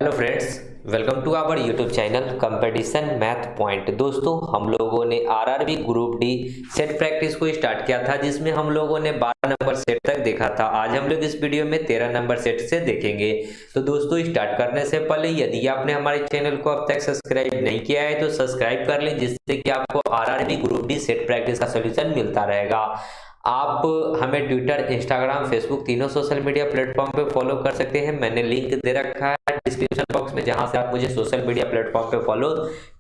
Hello friends, welcome to our YouTube channel competition math point. दोस्तों, हम लोगों ने RRB group D set practice को स्टार्ट किया था, जिसमें हम लोगों ने 12 नंबर सेट तक देखा था। आज हम लोग इस वीडियो में 13 नंबर सेट से देखेंगे। तो दोस्तों, स्टार्ट करने से पहले यदि आपने हमारे चैनल को अब तक सब्सक्राइब नहीं किया है तो सब्सक्राइब कर लें, जिससे कि आपको RRB group D set practice का सोल्यूशन मिलता रहेगा। आप हमें ट्विटर, इंस्टाग्राम, फेसबुक तीनों सोशल मीडिया प्लेटफॉर्म पे फॉलो कर सकते हैं। मैंने लिंक दे रखा है डिस्क्रिप्शन बॉक्स में, जहां से आप मुझे सोशल मीडिया प्लेटफॉर्म पे फॉलो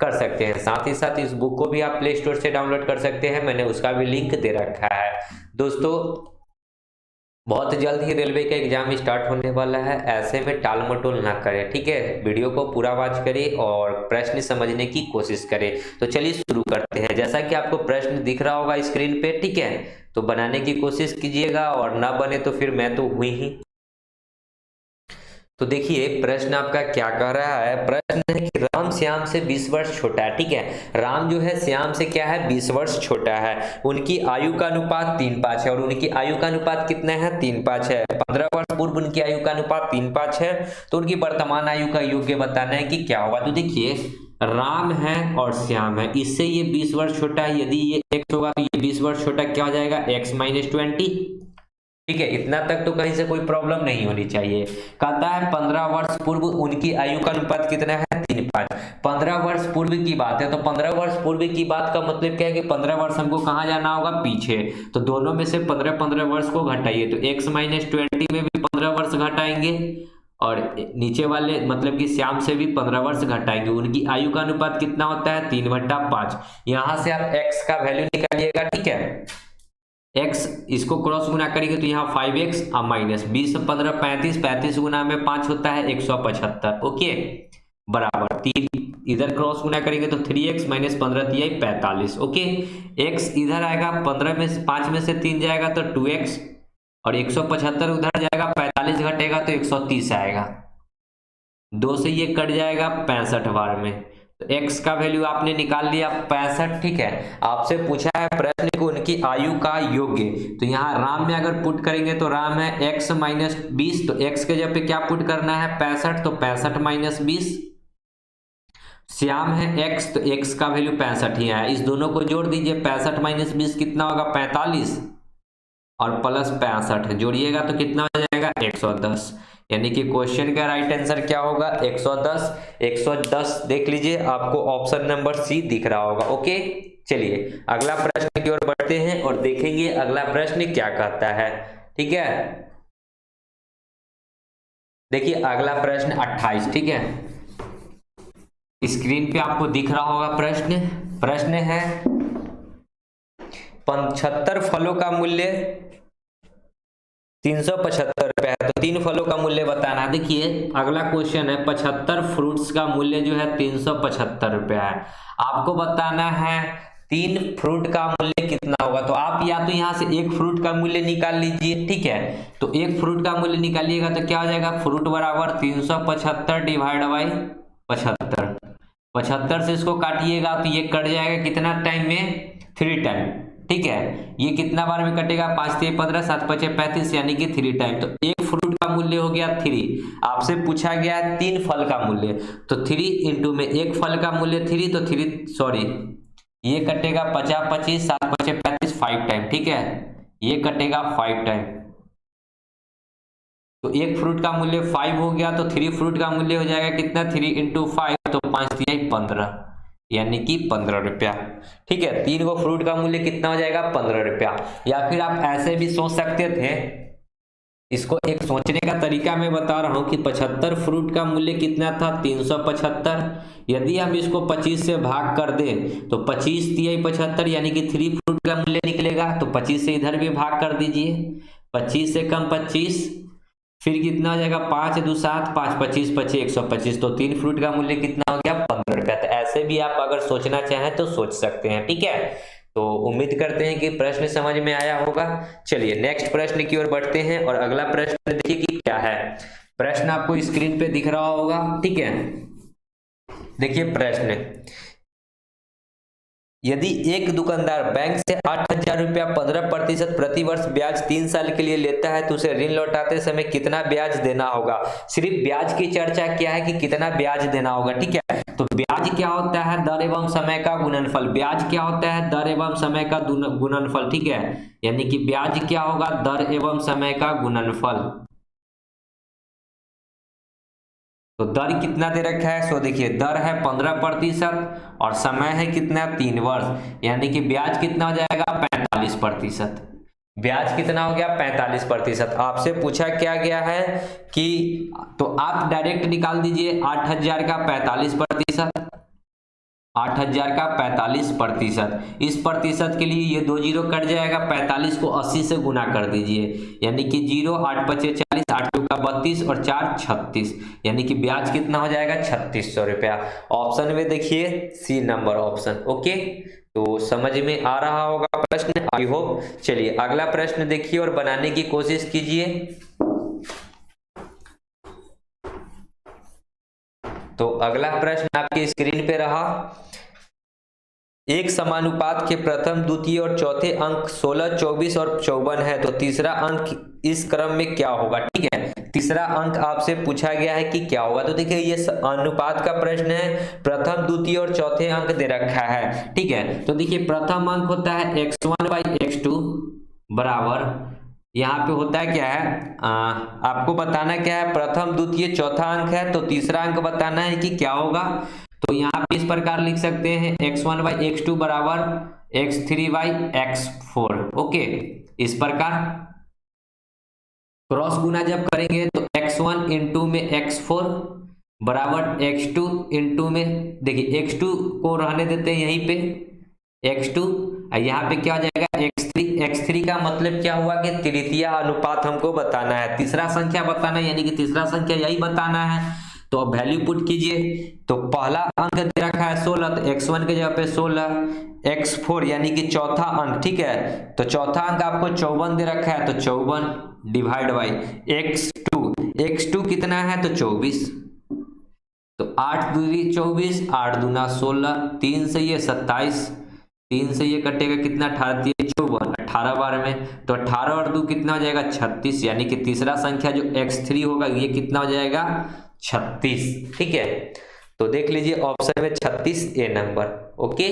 कर सकते हैं। साथ ही साथ इस बुक को भी आप प्ले स्टोर से डाउनलोड कर सकते हैं, मैंने उसका भी लिंक दे रखा है। दोस्तों, बहुत जल्द ही रेलवे का एग्जाम स्टार्ट होने वाला है, ऐसे में टाल मटोल ना करें, ठीक है। वीडियो को पूरा वॉच करें और प्रश्न समझने की कोशिश करें। तो चलिए शुरू करते हैं। जैसा कि आपको प्रश्न दिख रहा होगा स्क्रीन पे, ठीक है, तो बनाने की कोशिश कीजिएगा और ना बने तो फिर मैं तो हुई ही। तो देखिए, प्रश्न आपका क्या कह रहा है। प्रश्न है कि राम श्याम से 20 वर्ष छोटा है, ठीक है। राम जो है श्याम से क्या है, 20 वर्ष छोटा है। उनकी आयु का अनुपात 3:5 है, और उनकी आयु का अनुपात कितना है, 3:5 है। 15 वर्ष पूर्व उनकी आयु का अनुपात 3:5 है। तो उनकी वर्तमान आयु का योग्य बताना है कि क्या होगा। तो देखिए, राम है और श्याम है, इससे ये 20 वर्ष छोटा है। यदि ये x होगा तो ये 20 वर्ष छोटा क्या हो जाएगा, x-20, ठीक है। इतना तक तो कहीं से कोई प्रॉब्लम नहीं होनी चाहिए। कहता है 15 वर्ष पूर्व उनकी आयु का अनुपात कितना है, 3:5। 15 वर्ष पूर्व की बात है, तो 15 वर्ष पूर्व की बात का मतलब क्या है कि 15 वर्ष हमको कहाँ जाना होगा, पीछे। तो दोनों में से 15-15 वर्ष को घटाइए, तो x-20 में भी 15 वर्ष घटाएंगे और नीचे वाले मतलब कि श्याम से भी 15 वर्ष घटाएंगे। उनकी आयु का अनुपात कितना होता है, 3/5। यहां से आप x का वैल्यू निकालिएगा, ठीक है। x इसको क्रॉस गुना करेंगे तो यहाँ 5x और माइनस 20, 15, 35, 35 गुना में 5 होता है 175, ओके, बराबर 3। इधर क्रॉस गुना करेंगे तो 3x माइनस 15 दिया 45, ओके। x इधर आएगा, 15 में 5 में से 3 जाएगा तो 2x, और 175 उधर जाएगा, 45 घटेगा तो 130 आएगा। 2 से ये कट जाएगा 65 बार में, तो x का वैल्यू आपने निकाल लिया 65, ठीक है। आपसे पूछा है प्रश्न को उनकी आयु का योग्य, तो यहाँ राम में अगर पुट करेंगे तो राम है x-20, तो x के जगह पे क्या पुट करना है, 65, तो 65-20। श्याम है x, तो x का वैल्यू 65 ही आया। इस दोनों को जोड़ दीजिए, 65-20 कितना होगा, 45, और प्लस 65 जोड़िएगा तो कितना हो जाएगा, 110। यानी कि क्वेश्चन का राइट आंसर क्या होगा, 110। 110 देख लीजिए, आपको ऑप्शन नंबर सी दिख रहा होगा, ओके। चलिए अगला प्रश्न की ओर बढ़ते हैं और देखेंगे अगला प्रश्न क्या कहता है, ठीक है। देखिए अगला प्रश्न 28, ठीक है। स्क्रीन पे आपको दिख रहा होगा प्रश्न। प्रश्न है 75 फलों का मूल्य 375 रुपया है, तो 3 फलों का मूल्य बताना। देखिए अगला क्वेश्चन है, 75 फ्रूट्स का मूल्य जो है 375 रुपया है। आपको बताना है 3 फ्रूट का मूल्य कितना होगा। तो आप या तो यहाँ से एक फ्रूट का मूल्य निकाल लीजिए, ठीक है। तो एक फ्रूट का मूल्य निकालिएगा तो क्या हो जाएगा, फ्रूट बराबर 375 डिवाइड बाई 75। 75 से इसको काटिएगा तो ये कट जाएगा कितना टाइम में, 3 टाइम, ठीक है। ये कितना बार में कटेगा, 5×3 15, 7×5 35, यानी कि 3 टाइम। तो एक फ्रूट का मूल्य हो गया 3। आपसे पूछा गया है 3 फल का मूल्य, तो 3 इंटू में एक फल का मूल्य 3, तो 3 सॉरी ये कटेगा 50-25, 7×5 35, 5 टाइम, ठीक है। ये कटेगा 5 टाइम, तो एक फ्रूट का मूल्य 5 हो गया, तो 3 फ्रूट का मूल्य हो जाएगा कितना, 3 इंटू 5, तो 5×3 15, यानी कि 15 रुपया, ठीक है। 3 को फ्रूट का मूल्य कितना हो जाएगा, 15 रुपया। या फिर आप ऐसे भी सोच सकते थे, इसको एक सोचने का तरीका मैं बता रहा हूं कि 75 फ्रूट का मूल्य कितना था, 375। यदि हम इसको 25 से भाग कर दें तो 25×3 = 75, यानी कि 3 फ्रूट का मूल्य निकलेगा। तो 25 से इधर भी भाग कर दीजिए, 25 से कम 25, फिर कितना हो जाएगा, 5×2 7, 5×25 = 125। तो 3 फ्रूट का मूल्य कितना हो गया, 15 रुपया। तो ऐसे भी आप अगर सोचना चाहें तो सोच सकते हैं, ठीक है। तो उम्मीद करते हैं कि प्रश्न समझ में आया होगा। चलिए नेक्स्ट प्रश्न की ओर बढ़ते हैं और अगला प्रश्न देखिए कि क्या है। प्रश्न आपको स्क्रीन पे दिख रहा होगा, ठीक है। देखिए प्रश्न, यदि एक दुकानदार बैंक से 8,000 रुपया 15% प्रति वर्ष ब्याज 3 साल के लिए लेता है तो उसे ऋण लौटाते समय कितना ब्याज देना होगा। सिर्फ ब्याज की चर्चा क्या है कि कितना ब्याज देना होगा, ठीक है। तो ब्याज क्या होता है, दर एवं समय का गुणनफल। ब्याज क्या होता है, दर एवं समय का गुणनफल, ठीक है। यानी कि ब्याज क्या होगा, दर एवं समय का गुणनफल। तो दर कितना दे रखा है, सो देखिए दर है 15% और समय है कितना, 3 वर्ष, यानी कि ब्याज कितना हो जाएगा, 45%। ब्याज कितना हो गया, 45%। आपसे पूछा क्या गया है कि, तो आप डायरेक्ट निकाल दीजिए 8,000 का 45%, 8,000 का 45%। इस प्रतिशत के लिए ये 2 जीरो कट जाएगा, 45 को 80 से गुना कर दीजिए, यानी कि 0, 8 पचे 40, 8 का 32 और 4 36, यानी कि ब्याज कितना हो जाएगा, 3600 रुपया। ऑप्शन में देखिए सी नंबर ऑप्शन। ओके, तो समझ में आ रहा होगा प्रश्न, आई होप। चलिए अगला प्रश्न देखिए और बनाने की कोशिश कीजिए। तो अगला प्रश्न आपकी स्क्रीन पे रहा। एक समानुपात के प्रथम, द्वितीय और चौथे अंक 16, 24 और 54 है तो तीसरा अंक इस क्रम में क्या होगा, ठीक है। तीसरा अंक आपसे पूछा गया है कि क्या होगा। तो देखिए ये अनुपात का प्रश्न है, प्रथम, द्वितीय और चौथे अंक दे रखा है, ठीक है। तो देखिए प्रथम अंक होता है x1/x2 बराबर, यहाँ पे होता है क्या है, आपको बताना क्या है, प्रथम, द्वितीय, चौथा अंक है तो तीसरा अंक बताना है कि क्या होगा। तो यहाँ पे इस प्रकार लिख सकते हैं x1/x2 बराबर x3/x4। ओके, इस प्रकार क्रॉस गुना जब करेंगे तो x1 इंटू में x4 बराबर x2 इंटू में, देखिए x2 को रहने देते हैं यहीं पे x2, यहाँ पे क्या हो जाएगा x3। x3 का मतलब क्या हुआ कि तृतीय अनुपात हमको बताना है, तीसरा संख्या बताना है, यानी कि तीसरा संख्या यही बताना है। तो अब वैल्यू पुट कीजिए। तो पहला अंक दे रखा है 16, तो x1 के जगह पे 16, x4 यानी कि चौथा अंक, ठीक है। तो चौथा अंक आपको 54 दे रखा है, तो 54 डिवाइड बाई x2 कितना है, तो 24। तो 8 दूनी 24, 8 दूना 16, 3 से ये 27, 3 से ये कटेगा कितना, 18 54, 18 बार में, तो 18 और 2 कितना हो जाएगा, 36, यानी कि तीसरा संख्या जो x3 होगा ये कितना हो जाएगा, 36, ठीक है। तो देख लीजिए ऑप्शन में 36 ए नंबर। ओके,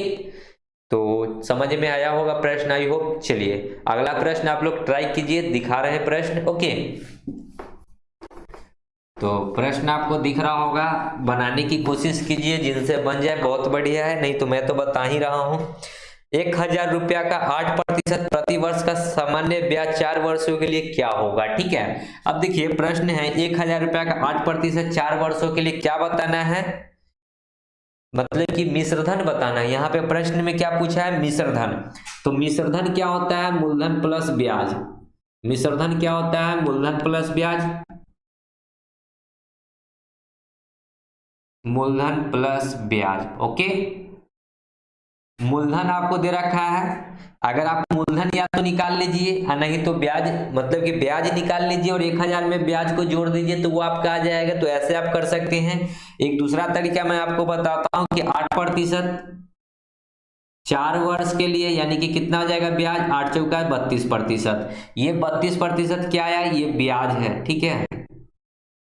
तो समझ में आया होगा प्रश्न, आई होप। चलिए अगला प्रश्न आप लोग ट्राई कीजिए, दिखा रहे हैं प्रश्न। ओके, तो प्रश्न आपको दिख रहा होगा, बनाने की कोशिश कीजिए, जिनसे बन जाए बहुत बढ़िया है, नहीं तो मैं तो बता ही रहा हूं। 1,000 रुपया का 8% प्रति वर्ष का सामान्य ब्याज 4 वर्षों के लिए क्या होगा, ठीक है। अब देखिए प्रश्न है 1,000 रुपया का 8% 4 वर्षों के लिए क्या बताना है, मतलब कि मिश्रधन बताना है। यहाँ पे प्रश्न में क्या पूछा है, मिश्रधन। तो मिश्रधन क्या होता है, मूलधन प्लस ब्याज। मिश्रधन क्या होता है, मूलधन प्लस ब्याज, मूलधन प्लस ब्याज। ओके, मूलधन आपको दे रखा है, अगर आप मूलधन या तो निकाल लीजिए और नहीं तो ब्याज, मतलब कि ब्याज निकाल लीजिए और 1,000 में ब्याज को जोड़ दीजिए तो वो आपका आ जाएगा। तो ऐसे आप कर सकते हैं। एक दूसरा तरीका मैं आपको बताता हूं कि 8% 4 वर्ष के लिए, यानी कि कितना हो जाएगा ब्याज, 8 चौका 32%। ये 32% क्या आया, ये ब्याज है, ठीक है।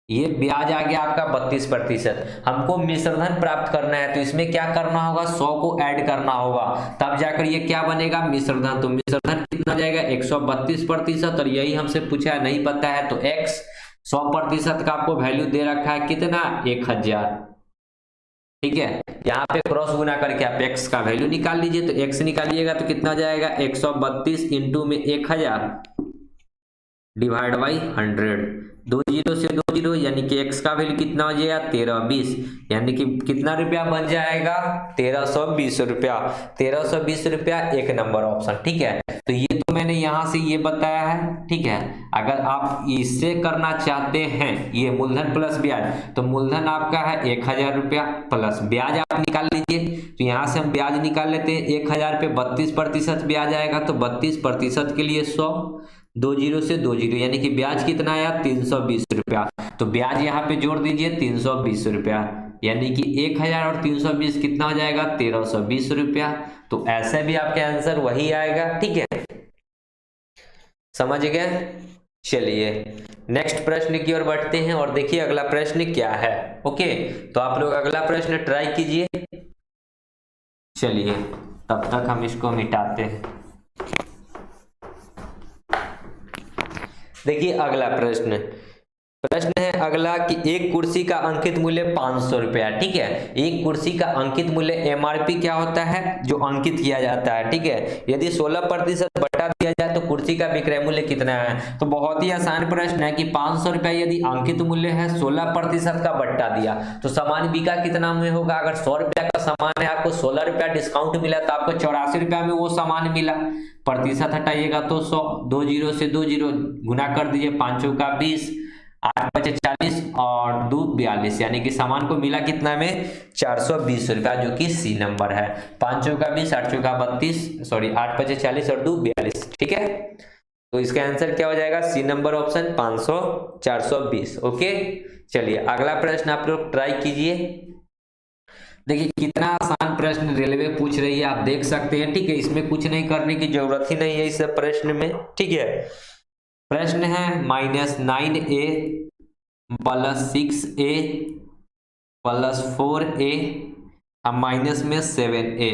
ये ब्याज आ गया आपका 32%। हमको मिश्रधन प्राप्त करना है तो इसमें क्या करना होगा, 100 को ऐड करना होगा, तब जाकर ये क्या बनेगा, मिश्रधन। तो मिश्रधन कितना हो जाएगा, 132%। और यही हमसे पूछा है, नहीं पता है तो x 100% का आपको वैल्यू दे रखा है कितना, 1,000, ठीक है। यहाँ पे क्रॉस गुना करके आप x का वैल्यू निकाल लीजिए। तो x निकालिएगा तो कितना जाएगा, 132 इंटू में 1,000 डिवाइड बाई 100, 2 जीरो से 2 जीरो, यानी कि x का वैल्यू कितना हो जाएगा, 1320, यानी कि कितना रुपया बन जाएगा, 1320 रुपया। 1320 रुपया, एक नंबर ऑप्शन, ठीक है। तो ये तो मैंने यहाँ से ये बताया है, ठीक है। अगर आप इससे करना चाहते हैं, ये मूलधन प्लस ब्याज, तो मूलधन आपका है 1,000 रुपया प्लस ब्याज आप निकाल लीजिए। तो यहाँ से हम ब्याज निकाल लेते हैं, 1,000 पे 32% ब्याज आएगा, तो 32% के लिए 100, 2 जीरो से 2 जीरो, यानी कि ब्याज कितना आया, 320 रुपया। तो ब्याज यहाँ पे जोड़ दीजिए 320 रुपया, यानी कि 1000 और 320 कितना हो जाएगा 1320 रुपया। तो ऐसे भी आपके आंसर वही आएगा। ठीक है, समझ गए। चलिए नेक्स्ट प्रश्न की ओर बढ़ते हैं और देखिए अगला प्रश्न क्या है। ओके, तो आप लोग अगला प्रश्न ट्राई कीजिए। चलिए तब तक हम इसको मिटाते हैं। देखिए अगला प्रश्न है अगला कि एक कुर्सी का अंकित मूल्य 500 रुपया। ठीक है, एक कुर्सी का अंकित मूल्य एमआरपी क्या होता है, जो अंकित किया जाता है। ठीक है, यदि 16% बटा दिया जाए तो कुर्सी का विक्रय मूल्य कितना है। तो बहुत ही आसान प्रश्न है कि 500 रुपया यदि अंकित मूल्य है, 16% का बट्टा दिया तो सामान बिका कितना में होगा। अगर 100 रुपया का सामान है, आपको 16 रुपया डिस्काउंट मिला तो आपको 84 रुपया में वो सामान मिला। प्रतिशत हटाइएगा तो 100, 2 जीरो से 2 जीरो गुना कर दीजिए, 5 चौका 20, 8 पचे 40 और 2 42, यानी कि सामान को मिला कितना में 420 रुपया, जो कि सी नंबर है। 5 चौका 20, 8 चौका 32, सॉरी 8 पचे 40 और 2 42। ठीक है, तो इसका आंसर क्या हो जाएगा, सी नंबर ऑप्शन 500 420। ओके, चलिए अगला प्रश्न आप लोग ट्राई कीजिए। देखिए कितना आसान प्रश्न रेलवे पूछ रही है, आप देख सकते हैं। ठीक है, इसमें कुछ नहीं करने की जरूरत ही नहीं है इस प्रश्न में। ठीक है, प्रश्न है -9a plus 6a plus 4a अब माइनस में 7a।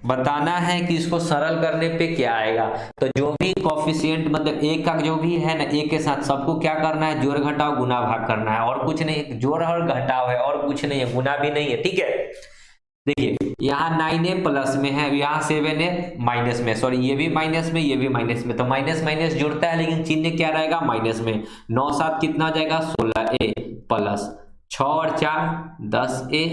बताना है कि इसको सरल करने पे क्या आएगा। तो जो भी कोफिशिएंट मतलब a का जो भी है ना, a के साथ सबको क्या करना है, जोड़ घटाव गुना भाग करना है, और कुछ नहीं। जोड़ और घटाव है और कुछ नहीं है, गुना भी नहीं है। ठीक है, देखिए यहाँ 9a प्लस में है, यहाँ 7a माइनस में, सॉरी ये भी माइनस में, ये भी माइनस में। तो माइनस माइनस जुड़ता है लेकिन चिन्ह क्या रहेगा, माइनस में। 9 7 कितना हो जाएगा 16a प्लस 6 और 4 10a,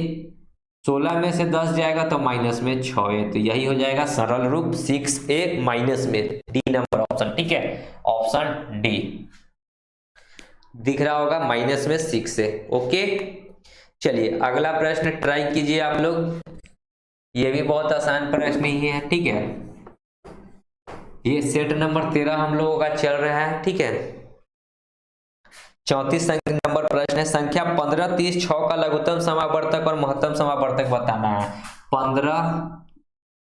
16 में से 10 जाएगा तो माइनस में 6a। तो यही हो जाएगा सरल रूप 6a माइनस में, डी नंबर ऑप्शन। ठीक है, ऑप्शन डी दिख रहा होगा, माइनस में 6a। ओके, चलिए अगला प्रश्न ट्राई कीजिए आप लोग। ये भी बहुत आसान प्रश्न ही है। ठीक है, ये सेट नंबर 13 हम लोगों का चल रहा है। ठीक है, 34 नंबर प्रश्न है। संख्या 15 30 6 का लघुत्तम समावर्तक और महत्तम समावर्तक बताना है। 15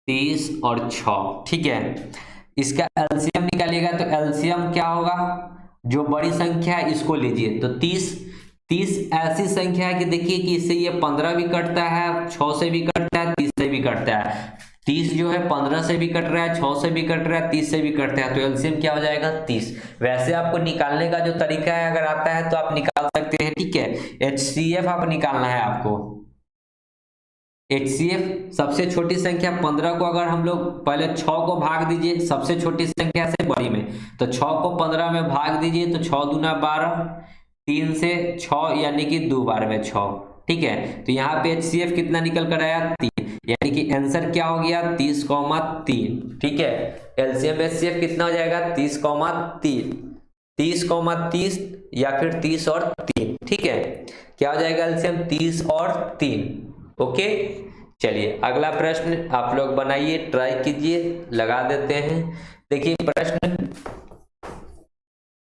30 और 6। ठीक है, इसका एलसीएम निकालिएगा तो एलसीएम क्या होगा, जो बड़ी संख्या है इसको लीजिए। तो 30 ऐसी संख्या है कि देखिए कि इससे ये 15 भी कटता है, 6 से भी कटता है, 30 से भी कटता है। 30 जो है 15 से भी कट रहा है, 6 से भी कट रहा है, 30 से भी कटता है। तो एलसीएम क्या हो जाएगा 30। वैसे आपको निकालने का जो तरीका है अगर आता है तो आप निकाल सकते हैं। ठीक है, एचसीएफ आप निकालना है आपको। एचसीएफ सबसे छोटी संख्या 15 को अगर हम लोग पहले 6 को भाग दीजिए सबसे छोटी संख्या से बड़ी में, तो 6 को 15 में भाग दीजिए तो 6 दूना 12, 3 से 6 यानी कि 2 बार में 6। ठीक है, तो यहाँ पे एचसीएफ कितना निकल कर आया 3, यानी कि आंसर क्या हो गया 30,3। ठीक है, एलसीएम एचसीएफ कितना हो जाएगा 30,3, 30,30 या फिर 30 और 3। ठीक है, क्या हो जाएगा एलसीएम 30 और 3। ओके, चलिए अगला प्रश्न आप लोग बनाइए, ट्राई कीजिए, लगा देते हैं। देखिए प्रश्न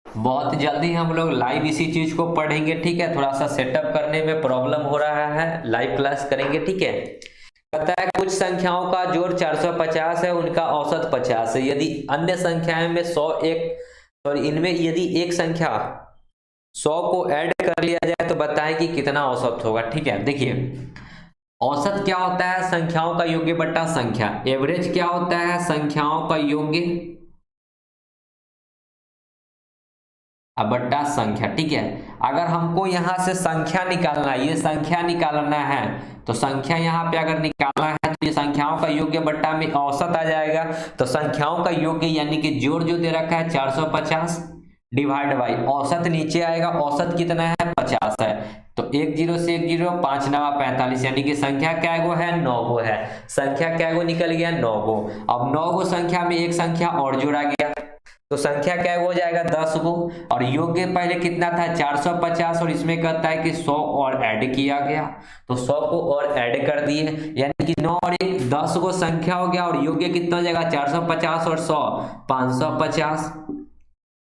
बहुत जल्दी हम लोग लाइव इसी चीज को पढ़ेंगे। ठीक है, थोड़ा सा सेटअप करने में प्रॉब्लम हो रहा है, लाइव क्लास करेंगे। ठीक है, कहता है कुछ संख्याओं का जोड़ 450 है, उनका औसत 50 है। यदि अन्य संख्याएं में 100 इनमें यदि एक संख्या 100 को ऐड कर लिया जाए तो बताएं कि कितना औसत होगा। ठीक है, देखिए औसत क्या होता है, संख्याओं का योग्य बट्टा संख्या। एवरेज क्या होता है, संख्याओं का योग्य बट्टा संख्या। ठीक है, अगर हमको यहां से संख्या निकालना है, ये संख्या निकालना है, तो संख्या यहाँ पे अगर निकालना है तो ये संख्याओं का योग्य बट्टा में औसत आ जाएगा। तो संख्याओं का योग्य यानी कि जोड़ जो दे रखा है 450 डिवाइड बाई औसत नीचे आएगा। औसत कितना है 50 है, तो 1 0 से 1 0, 5 9 45, यानी कि संख्या क्या गो है 9 गो है। संख्या क्या गो निकल गया 9 गो। अब 9 गो संख्या में एक संख्या और जोड़ा गया तो संख्या क्या हो जाएगा 10 गो। और योग्य पहले कितना था 450 और इसमें कहता है कि 100 और ऐड किया गया, तो 100 को और ऐड कर दिए, यानी कि 9 और 1 10 गो संख्या हो गया। और योग्य कितना हो जाएगा 450 और 100 550।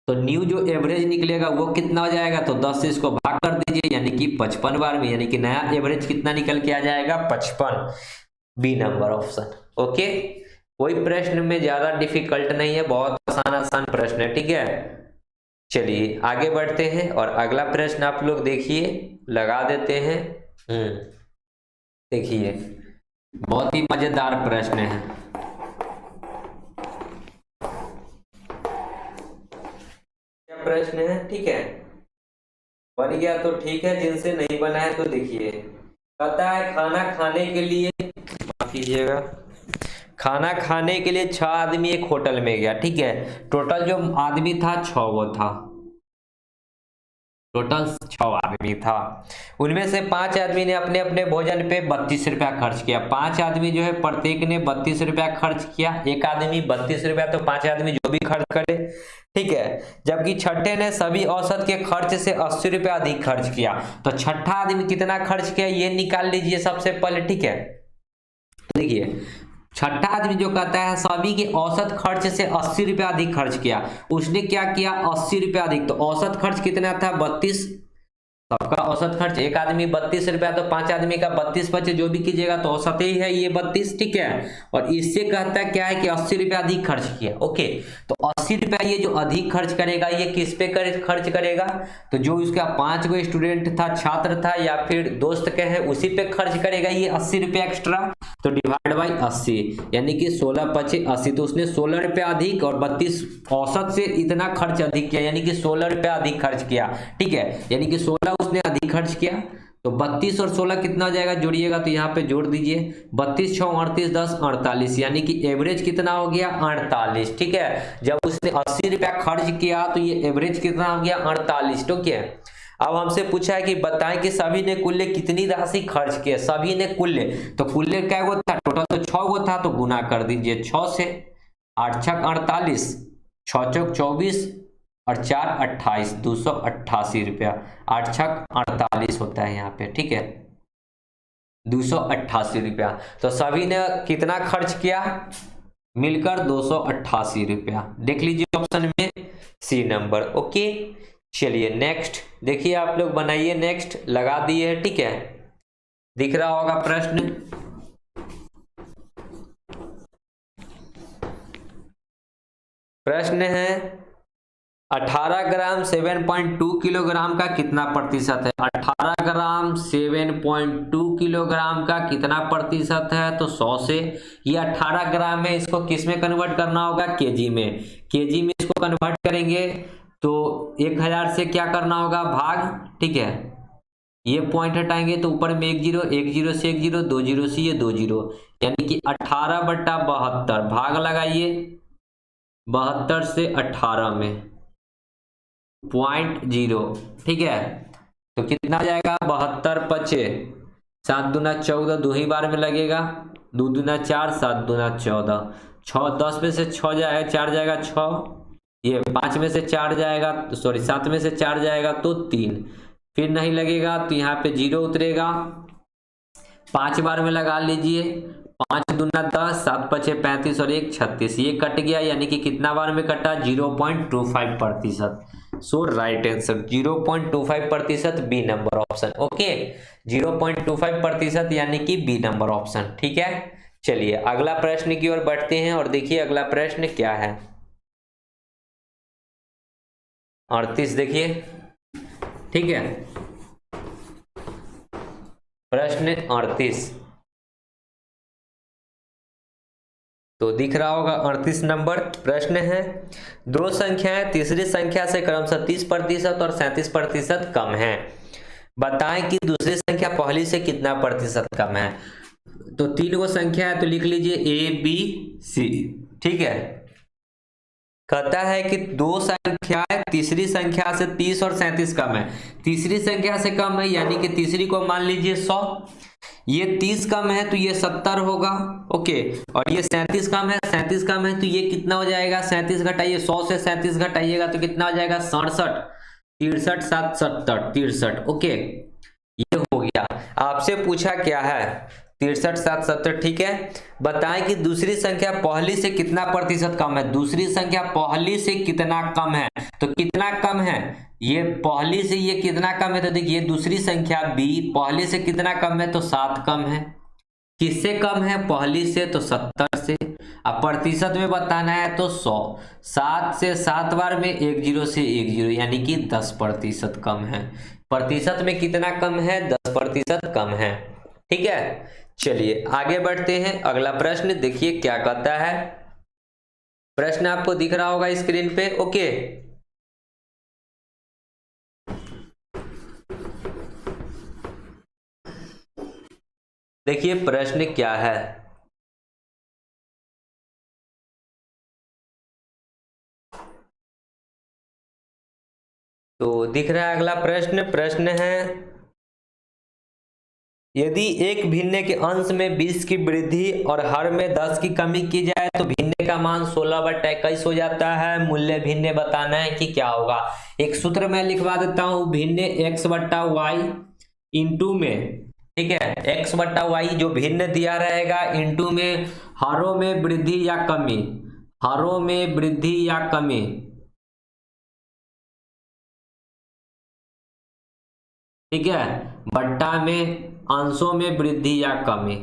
तो न्यू जो एवरेज निकलेगा वो कितना हो जाएगा, तो 10 से इसको भाग कर दीजिए, यानी कि 55 बार में, यानी कि नया एवरेज कितना निकल के आ जाएगा 55, बी नंबर ऑप्शन। ओके, कोई प्रश्न में ज्यादा डिफिकल्ट नहीं है, बहुत आसान आसान प्रश्न है, ठीक है। चलिए आगे बढ़ते हैं और अगला प्रश्न आप लोग देखिए, लगा देते हैं। देखिए बहुत ही मजेदार प्रश्न है। क्या प्रश्न है, ठीक है, बन गया तो ठीक है, जिनसे नहीं बना है तो देखिए। कहता है खाना खाने के लिए, माफ कीजिएगा, खाना खाने के लिए 6 आदमी एक होटल में गया, ठीक है। टोटल जो आदमी था 6 वो था, टोटल 6 आदमी था। उनमें से 5 आदमी ने अपने अपने भोजन पे 32 रुपया खर्च किया। 5 आदमी जो है प्रत्येक ने 32 रुपया खर्च किया, एक आदमी 32 रुपया, तो 5 आदमी जो भी खर्च करे, ठीक है। जबकि छठे ने सभी औसत के खर्च से 80 रुपया अधिक खर्च किया, तो छठा आदमी कितना खर्च किया ये निकाल लीजिए सबसे पहले, ठीक है। देखिए छठा आदमी जो कहता है सभी के औसत खर्च से 80 रुपया अधिक खर्च किया, उसने क्या किया 80 रुपया अधिक, तो औसत खर्च कितना था 32, सबका औसत खर्च, एक आदमी 32 रुपया, तो 5 आदमी का 32 बचे, जो भी कीजिएगा तो औसत ही है ये 32, ठीक है। और इससे कहता है क्या है कि 80 रुपया अधिक खर्च किया। ओके, तो 80 रुपया ये जो अधिक खर्च करेगा ये किस पे खर्च करेगा, तो जो उसका 5 गो स्टूडेंट था, छात्र था या फिर दोस्त के है उसी पे खर्च करेगा ये 80 रुपया एक्स्ट्रा, तो डिवाइड बाई 80, यानी कि 16 पचे 80, तो उसने 16 रुपया अधिक और 32 औसत से इतना खर्च अधिक किया, यानी कि 16 रुपया अधिक खर्च किया, ठीक है। यानी कि 16 उसने अधिक खर्च किया, तो 32 और 16 कितना हो जाएगा, जोड़िएगा तो यहाँ पे जोड़ दीजिए, 32 6 38 10 48, यानी कि एवरेज कितना हो गया 48, ठीक है। जब उसने 80 रुपया खर्च किया तो ये एवरेज कितना हो गया 48, ठीक है। अब हमसे पूछा है कि बताएं कि सभी ने कुल कितनी राशि खर्च की, सभी ने कुल, तो कुल क्या गो था, टोटल तो 6 गो था, तो गुना कर दीजिए 6 से, 8 छक 48, 6 चौक 24 और 4 28, 288 रुपया, 8 छक 48 होता है यहाँ पे, ठीक है, 288 रुपया। तो सभी ने कितना खर्च किया, मिलकर 288 रुपया, देख लीजिए ऑप्शन में सी नंबर। ओके, चलिए नेक्स्ट देखिए, आप लोग बनाइए, नेक्स्ट लगा दिए है, ठीक है, दिख रहा होगा प्रश्न। प्रश्न है 18 ग्राम 7.2 किलोग्राम का कितना प्रतिशत है, 18 ग्राम 7.2 किलोग्राम का कितना प्रतिशत है, तो 100 से, ये 18 ग्राम है, इसको किस में कन्वर्ट करना होगा, केजी में, केजी में इसको कन्वर्ट करेंगे तो 1000 से क्या करना होगा भाग, ठीक है। ये पॉइंट हटाएंगे तो ऊपर में 1 0, 1 0 से 1 0, 2 0 से ये 2 0, यानी कि 18/72 भाग लगाइए 72 से 18 में 0.0, ठीक है। तो कितना आ जाएगा 72 पचे 7 दूना 14, 2 ही बार में लगेगा, 2 दूना 4, 7 दूना 14, 6 10 में से 6 जाएगा, 4 जाएगा 6, ये 5 में से 4 जाएगा, सॉरी 7 में से 4 जाएगा तो 3, फिर नहीं लगेगा तो यहाँ पे 0 उतरेगा, 5 बार में लगा लीजिए, 5 दूना 10, 7 पचे 35 और 1 36, ये कट गया, यानी कि कितना बार में कटा 0.25%। So right answer 0.25%, B number option. Okay, 0.25% यानी कि बी नंबर ऑप्शन, ठीक है। चलिए अगला प्रश्न की ओर बढ़ते हैं और देखिए अगला प्रश्न क्या है, 38 देखिए, ठीक है। प्रश्न 38 तो दिख रहा होगा 38 नंबर प्रश्न है, दो संख्याएं तीसरी संख्या से क्रमशः 30% और 37% कम है, बताएं कि दूसरी संख्या पहली से कितना प्रतिशत कम है। तो 3 गो संख्या है, तो लिख लीजिए A B C, ठीक है। कहता है कि दो संख्याएं तीसरी संख्या से 30 और 37 कम है, तीसरी संख्या से कम है यानी कि तीसरी को मान लीजिए 100, ये 30 कम है तो ये 70 होगा, ओके। और ये 37 कम है, 37 कम है तो ये कितना हो जाएगा, 37 घटाइए 100 से 37 घटाइएगा तो कितना हो जाएगा 67, 63 7 70 63, ओके। ये हो गया। आपसे पूछा क्या है 63 7 70, ठीक है। बताएं कि दूसरी संख्या पहली से कितना प्रतिशत कम है। दूसरी संख्या पहली से कितना कम है, तो कितना कम है, ये पहली से ये कितना कम है, तो देखिए दूसरी संख्या बी पहली से कितना कम है, तो 7 कम है। किससे कम है, पहली से, तो 70 से। अब प्रतिशत में बताना है तो 100, 7 से 7 बार में 10 से 10, यानी कि 10% कम है। प्रतिशत में कितना कम है, 10% कम है, ठीक है। चलिए आगे बढ़ते हैं, अगला प्रश्न देखिए क्या कहता है। प्रश्न आपको दिख रहा होगा स्क्रीन पे, ओके। देखिए प्रश्न क्या है। तो दिख रहा है अगला प्रश्न। प्रश्न है, यदि एक भिन्ने के अंश में 20 की वृद्धि और हर में 10 की कमी की जाए तो भिन्ने का मान 16/21 हो जाता है। मूल्य भिन्ने बताना है कि क्या होगा। एक सूत्र मैं लिखवा देता हूं, भिन्ने x/y इंटू में, ठीक है, x/y जो भिन्न दिया रहेगा इंटू में हरों में वृद्धि या कमी, हरों में वृद्धि या कमी, ठीक है, बट्टा में अंशों में वृद्धि या कमी।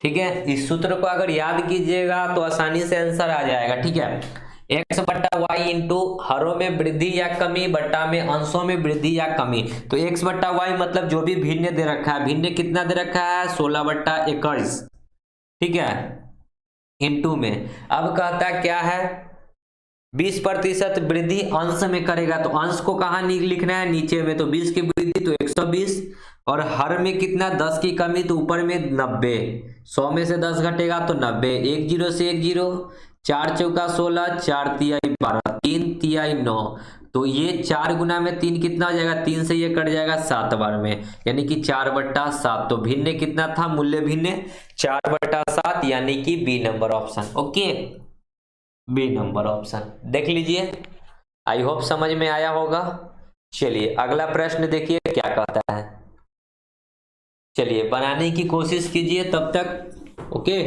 ठीक है, इस सूत्र को अगर याद कीजिएगा तो आसानी से आंसर आ जाएगा, ठीक है। x/y इंटू हरों में वृद्धि या कमी बट्टा में अंशों में वृद्धि या कमी। तो x/y मतलब जो भी भिन्न दे रखा है, भिन्न कितना दे रखा है, 16/21, ठीक है, इंटू में। अब कहता क्या है, 20% वृद्धि अंश में करेगा, तो अंश को कहाँ लिखना है, नीचे में। तो 20 की वृद्धि तो 120, और हर में कितना, 10 की कमी, तो ऊपर में 90। 100 में से 10 घटेगा तो 90। 10 से 10, 4 चौका 16, 4 तिहाई 12, 3 तिहाई 9। तो ये 4 गुना में 3 कितना हो जाएगा, 3 से ये कट जाएगा 7 बार में, यानी कि 4/7। तो भिन्न कितना था, मूल्य भिन्न 4/7, यानी कि B number option, okay, B number option. देख लीजिए, आई होप समझ में आया होगा। चलिए अगला प्रश्न देखिए क्या कहता है। चलिए बनाने की कोशिश कीजिए तब तक, ओके।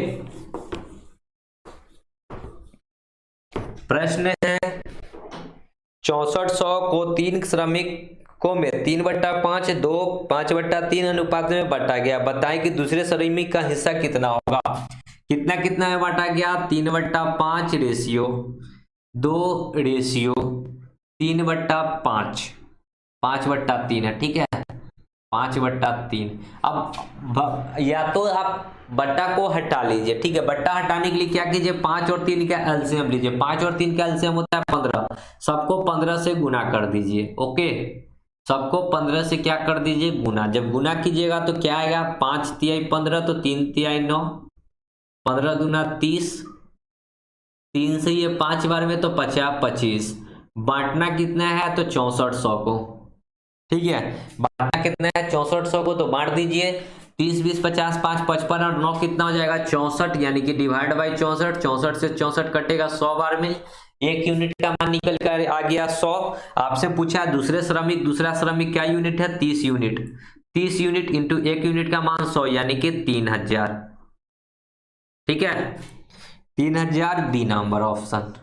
प्रश्न है, 6400 को 3 श्रमिकों में 3/5, 2 5/3 अनुपात में बांटा गया। बताएं कि दूसरे श्रमिक का हिस्सा कितना होगा। कितना कितना में बांटा गया, 3/5 रेशियो 2 रेशियो 3/5, 5/3 है, ठीक है, 5/3। अब या तो आप बट्टा को हटा लीजिए, ठीक है। बट्टा हटाने के लिए क्या कीजिए, 5 और 3 का एलसीएम लीजिए। 5 और 3 का एलसीएम होता है 15, सबको 15 से गुना कर दीजिए, ओके। सबको 15 से क्या कर दीजिए, गुना। जब गुना कीजिएगा तो क्या आएगा, 5 तिहाई 15, तो 3 तिहाई 9, 15 दूना 30, 3 से ये 5 बार में तो 50 25। बांटना कितना है, तो 6400 को, ठीक है। बांटना कितना है, 6400 को, तो बांट दीजिए। 30 20 50 5 55 और 9 कितना हो जाएगा, 64, यानी कि डिवाइड बाई 64। 64 से 64 कटेगा 100 बार में, 1 यूनिट का मान निकल कर आ गया 100। आपसे पूछा दूसरा श्रमिक क्या यूनिट है, 30 यूनिट। 30 यूनिट इंटू 1 यूनिट का मान 100, यानी कि 3000, ठीक है, 3000 बी नंबर ऑप्शन।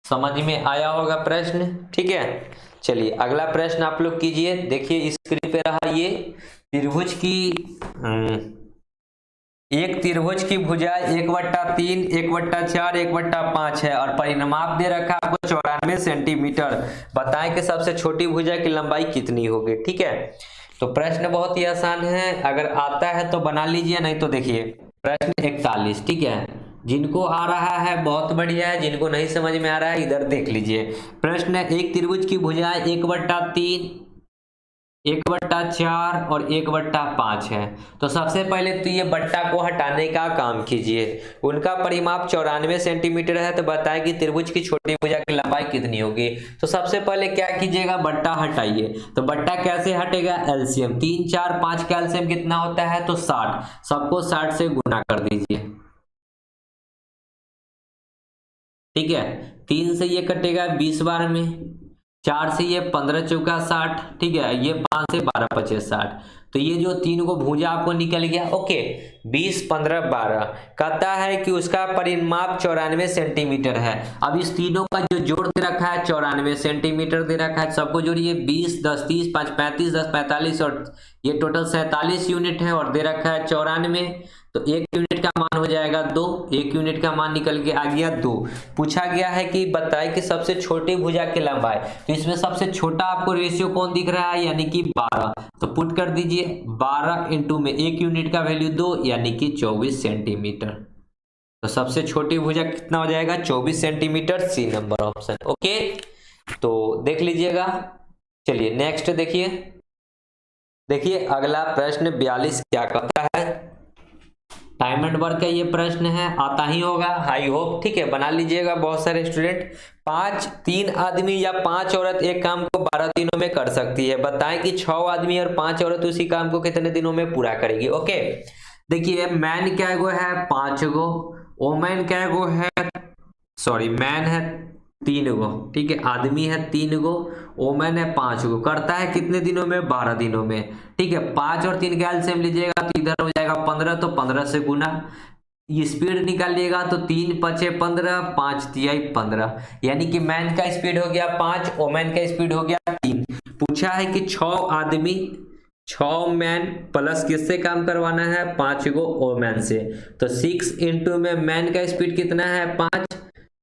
समझ में आया होगा प्रश्न, ठीक है। चलिए अगला प्रश्न आप लोग कीजिए। देखिए स्क्रीन पे रहा, ये त्रिभुज की एक त्रिभुज की भुजाएं 1/3, 1/4, 1/5 है, और परिमाप दे रखा है आपको 94 सेंटीमीटर। बताएं कि सबसे छोटी भुजा की लंबाई कितनी होगी, ठीक है। तो प्रश्न बहुत ही आसान है, अगर आता है तो बना लीजिए, नहीं तो देखिए प्रश्न 41, ठीक है। जिनको आ रहा है बहुत बढ़िया है, जिनको नहीं समझ में आ रहा है इधर देख लीजिए। प्रश्न है, एक त्रिभुज की भुजाएं 1/3, 1/4 और 1/5 है। तो सबसे पहले तो ये बट्टा को हटाने का काम कीजिए। उनका परिमाप 94 सेंटीमीटर है, तो बताएं कि त्रिभुज की छोटी भुजा की लंबाई कितनी होगी। तो सबसे पहले क्या कीजिएगा, बट्टा हटाइए। तो बट्टा कैसे हटेगा, एलसीएम 3 4 5 का एलसीएम कितना होता है, तो 60। सबको 60 से गुना कर दीजिए, ठीक है। 3 से ये कटेगा 20 बार में, 4 से ये 15 चौका 60, ठीक है, ये 5 से 12 पचे 60। तो ये जो तीन को भुजा आपको निकल गया। ओके, 20 15 12 कहता है कि उसका परिमाप 94 सेंटीमीटर है। अब इस तीनों का जो जोड़ दे रखा है 94 सेंटीमीटर दे रखा है, सबको जोड़िए 20 10 30 5 35 10 45 और ये टोटल 47 यूनिट है और दे रखा है 94। तो 1 यूनिट का मान हो जाएगा 2, 1 यूनिट का मान निकल के आ गया 2। पूछा गया है कि बताए कि सबसे छोटी भुजा की लंबाई, तो इसमें सबसे छोटा आपको रेशियो कौन दिख रहा है, यानी कि 12। तो पुट कर दीजिए 12 इंटू में 1 यूनिट का वैल्यू 2 यानी कि 24 सेंटीमीटर। तो सबसे छोटी भुजा कितना हो जाएगा, 24 centimetre, C number option. Okay, तो देख लीजिएगा। चलिए नेक्स्ट देखिए। देखिए अगला प्रश्न 42 क्या कहता है। टाइम एंड वर्क का ये प्रश्न है, आता ही होगा आई होप, ठीक है, बना लीजिएगा बहुत सारे स्टूडेंट। 3 आदमी या 5 औरत एक काम को 12 दिनों में कर सकती है। बताएं कि 6 आदमी और 5 औरत उसी काम को कितने दिनों में पूरा करेगी। ओके, देखिए मैन क्या गो है 5 गो, वोमेन क्या गो है, सॉरी मैन है 3 गो, ठीक है, आदमी है 3 गो, वोमेन है 5 गो, करता है कितने दिनों में, 12 दिनों में, ठीक है। 5 और 3 का एलसीएम लीजिएगा तो इधर हो जाएगा 15, तो 15 से गुना, स्पीड निकालिएगा तो 3 पचे 15, 5 तिहाई 15, यानी कि मैन का स्पीड हो गया 5, वोमेन का स्पीड हो गया 3। पूछा है कि 6 आदमी 6 मैन प्लस किससे काम करवाना है, 5 गो वोमेन से। तो 6 इंटू में मैन का स्पीड कितना है 5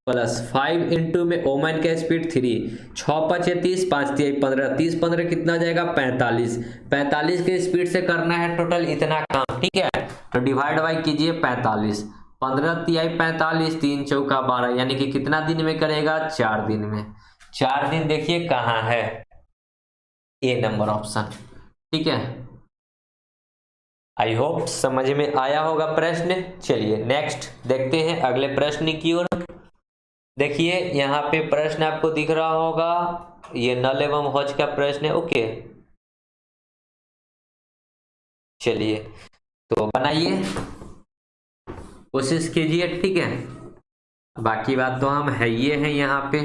प्लस 5 इंटू में वोमेन का स्पीड 3, 6 पचे 30, 5 तिहाई 15, 30 15 कितना जाएगा 45, 45 के स्पीड से करना है टोटल इतना काम, ठीक है। तो डिवाइड बाई कीजिए 45, 15 तिहाई 45, 3 चौका 12, यानी कि कितना दिन में करेगा, 4 दिन में। 4 दिन देखिए कहाँ है, ए नंबर ऑप्शन, ठीक है। आई होप समझ में आया होगा प्रश्न। चलिए नेक्स्ट देखते हैं अगले प्रश्न की ओर। देखिए यहाँ पे प्रश्न आपको दिख रहा होगा, ये नल एवं हौज का प्रश्न है। ओके, चलिए तो बनाइए, कोशिश कीजिए, ठीक है। बाकी बात तो हम है ये हैं यहाँ पे।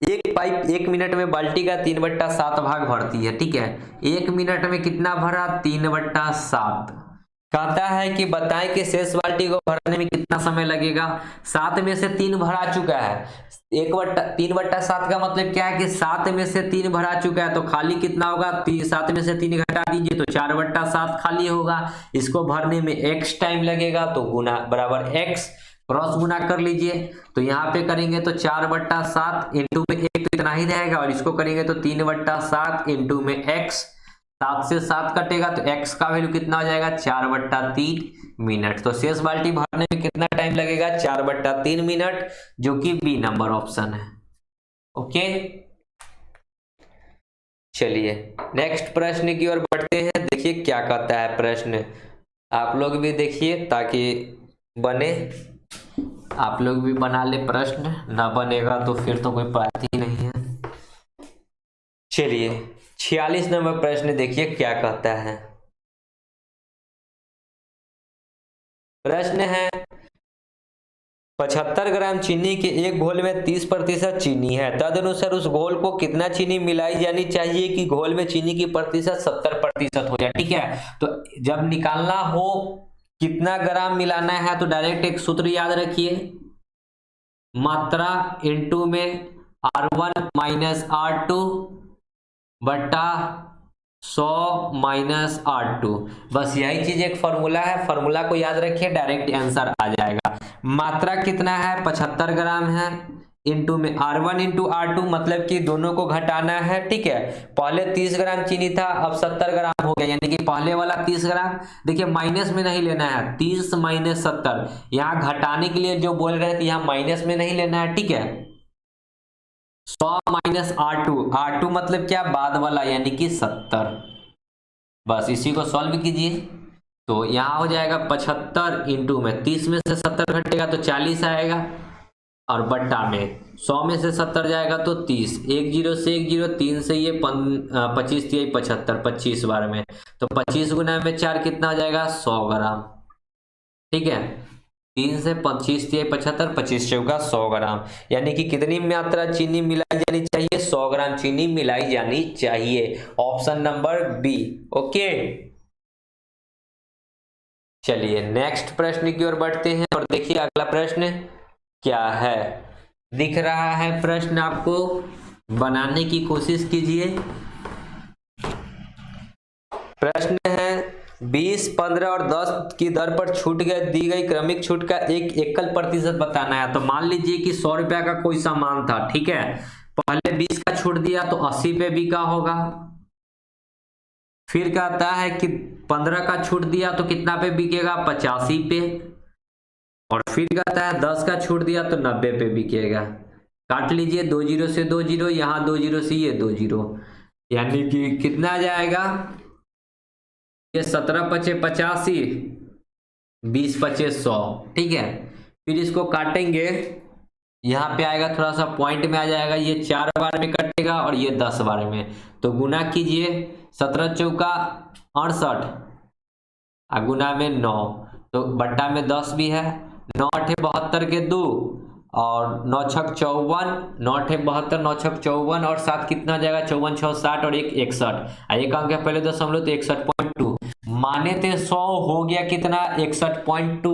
एक पाइप 1 मिनट में बाल्टी का 3/7 भाग भरती है, ठीक है। 1 मिनट में कितना भरा, 3/7। कहता है कि बताएं कि शेष बाल्टी को भरने में कितना समय लगेगा। 7 में से 3 भरा चुका है, 3/7 का मतलब क्या है कि 7 में से 3 भरा चुका है, तो खाली कितना होगा, 7 में से 3 घटा दीजिए तो 4/7 खाली होगा। इसको भरने में x टाइम लगेगा, तो गुना बराबर x, क्रॉस गुना कर लीजिए। तो यहाँ पे करेंगे तो 4/7 इंटू में 1 तो इतना ही रहेगा, और इसको करेंगे तो 3/7 इंटू में x, 7 से 7 कटेगा तो x का वैल्यू कितना हो जाएगा, 4/3 मिनट। तो शेष बाल्टी भरने में कितना टाइम लगेगा, 4/3 मिनट, जो कि बी नंबर ऑप्शन है। ओके, चलिए नेक्स्ट प्रश्न की ओर बढ़ते हैं। देखिए क्या कहता है प्रश्न, आप लोग भी देखिए ताकि बने, आप लोग भी बना ले प्रश्न, ना बनेगा तो फिर तो कोई बात ही नहीं है। चलिए 46 नंबर प्रश्न देखिए क्या कहता है। प्रश्न है 75 ग्राम चीनी के एक घोल में 30% चीनी है, तदनुसार उस घोल को कितना चीनी मिलाई जानी चाहिए कि घोल में चीनी की प्रतिशत 70% हो जाए, ठीक है। तो जब निकालना हो कितना ग्राम मिलाना है, तो डायरेक्ट एक सूत्र याद रखिए, मात्रा इंटू में R1 माइनस R2 बट्टा 100 माइनस R2, बस यही चीज एक फॉर्मूला है, फॉर्मूला को याद रखिए, डायरेक्ट आंसर आ जाएगा। मात्रा कितना है 75 ग्राम है, इंटू में R1 इंटू R2, मतलब कि दोनों को घटाना है, ठीक है। पहले 30 ग्राम चीनी था, अब 70 ग्राम हो गया, यानी कि पहले वाला 30 ग्राम, देखिए माइनस में नहीं लेना है, 30 माइनस 70, यहाँ घटाने के लिए जो बोल रहे थे यहाँ माइनस में नहीं लेना है, ठीक है। 100 माइनस R2 मतलब क्या, बाद वाला, यानी कि 70, बस इसी को सॉल्व कीजिए। तो यहाँ हो जाएगा 75 इंटू में 30 में से 70 घटेगा तो 40 आएगा, और बट्टा में 100 में से 70 जाएगा तो 30, 1 0 से 1 0, 3 से ये 25 तिहाई 75, 25 बार में, तो 25 गुना में 4 कितना हो जाएगा 100 ग्राम, ठीक है। 3 से 25 दिए 75, 25 चौका 100 ग्राम। यानी कि कितनी मात्रा चीनी मिलाई जानी चाहिए? 100 ग्राम चीनी मिलाई जानी चाहिए। Option number B. ओके, चलिए नेक्स्ट प्रश्न की ओर बढ़ते हैं और देखिए अगला प्रश्न क्या है। दिख रहा है प्रश्न आपको? बनाने की कोशिश कीजिए। प्रश्न है 20, 15 और 10 की दर पर छूट दी गई क्रमिक छूट का एक एकल प्रतिशत बताना है। तो मान लीजिए कि 100 रुपया का कोई सामान था, ठीक है, पहले 20 का छूट दिया तो 80 पे बिका होगा। फिर कहता है कि 15 का छूट दिया तो कितना पे बिकेगा? 85 पे। और फिर कहता है 10 का छूट दिया तो 90 पे बिकेगा। काट लीजिए, 2 जीरो से 2 जीरो, यहाँ 2 जीरो से ये 2 जीरो, यानी कि कितना आ जाएगा? ये 17 पचे 85, 20 पचे 100, ठीक है। फिर इसको काटेंगे, यहाँ पे आएगा थोड़ा सा पॉइंट में आ जाएगा, ये 4 बार में कटेगा और ये 10 बार में। तो गुना कीजिए, 17 चौका 68 और गुना में 9, तो बट्टा में 10 भी है। 9 अठे 72 के 2 और 9 छक 54, 9 अठे 72, 9 छक 54 और 7 कितना हो जाएगा? 54 6 60 और 1 61। एक अंक है पहले दशमलव तो 61.2। माने थे 100 हो गया कितना? 61.2।